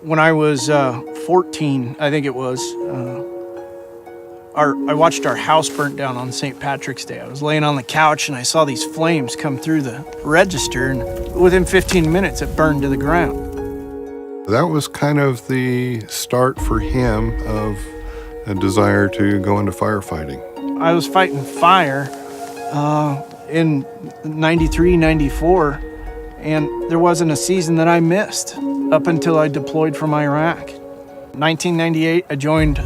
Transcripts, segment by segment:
When I was 14, I think it was, I watched our house burnt down on St. Patrick's Day. I was laying on the couch and I saw these flames come through the register, and within 15 minutes it burned to the ground. That was kind of the start for him of a desire to go into firefighting. I was fighting fire in 93, 94, and there wasn't a season that I missed up until I deployed from Iraq. 1998, I joined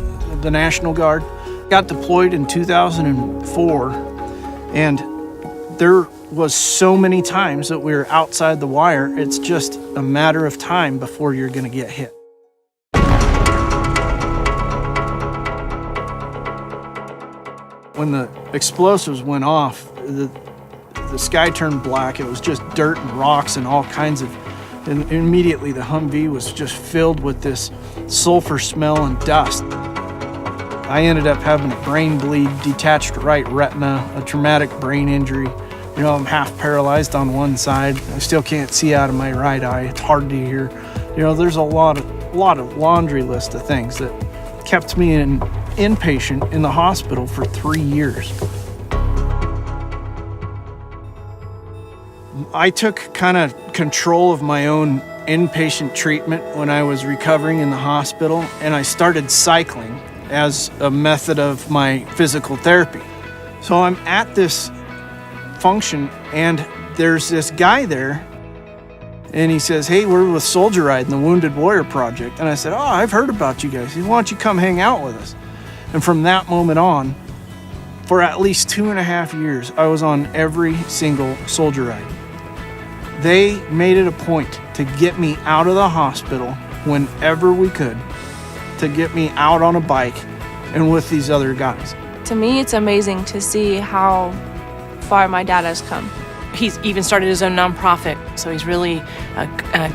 the National Guard, got deployed in 2004, and there was so many times that we were outside the wire, it's just a matter of time before you're gonna get hit. When the explosives went off, the sky turned black. It was just dirt and rocks and all kinds of, and immediately the Humvee was just filled with this sulfur smell and dust. I ended up having a brain bleed, detached right retina, a traumatic brain injury. You know, I'm half paralyzed on one side. I still can't see out of my right eye. It's hard to hear. You know, there's a lot of laundry list of things that kept me inpatient in the hospital for 3 years. I took kind of control of my own inpatient treatment when I was recovering in the hospital, and I started cycling as a method of my physical therapy. So I'm at this function, and there's this guy there, and he says, "Hey, we're with Soldier Ride and the Wounded Warrior Project." And I said, "Oh, I've heard about you guys. Why don't you come hang out with us?" And from that moment on, for at least 2.5 years, I was on every single Soldier Ride. They made it a point to get me out of the hospital whenever we could, to get me out on a bike and with these other guys. To me, it's amazing to see how far my dad has come. He's even started his own nonprofit, so he's really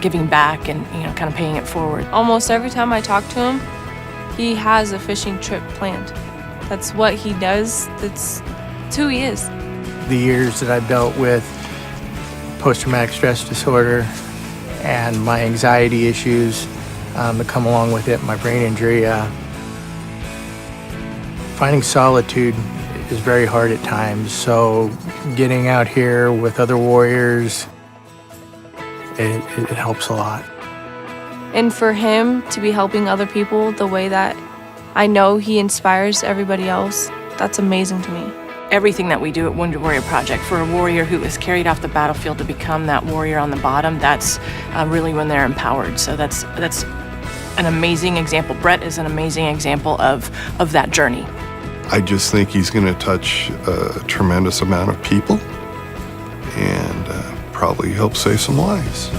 giving back and kind of paying it forward. Almost every time I talk to him, he has a fishing trip planned. That's what he does. That's who he is. The years that I've dealt with post-traumatic stress disorder and my anxiety issues that come along with it, my brain injury, finding solitude is very hard at times. So getting out here with other warriors, it helps a lot. And for him to be helping other people the way that I know he inspires everybody else, that's amazing to me. Everything that we do at Wounded Warrior Project, for a warrior who is carried off the battlefield to become that warrior on the bottom, that's really when they're empowered. So that's an amazing example. Brett is an amazing example of that journey. I just think he's going to touch a tremendous amount of people and probably help save some lives.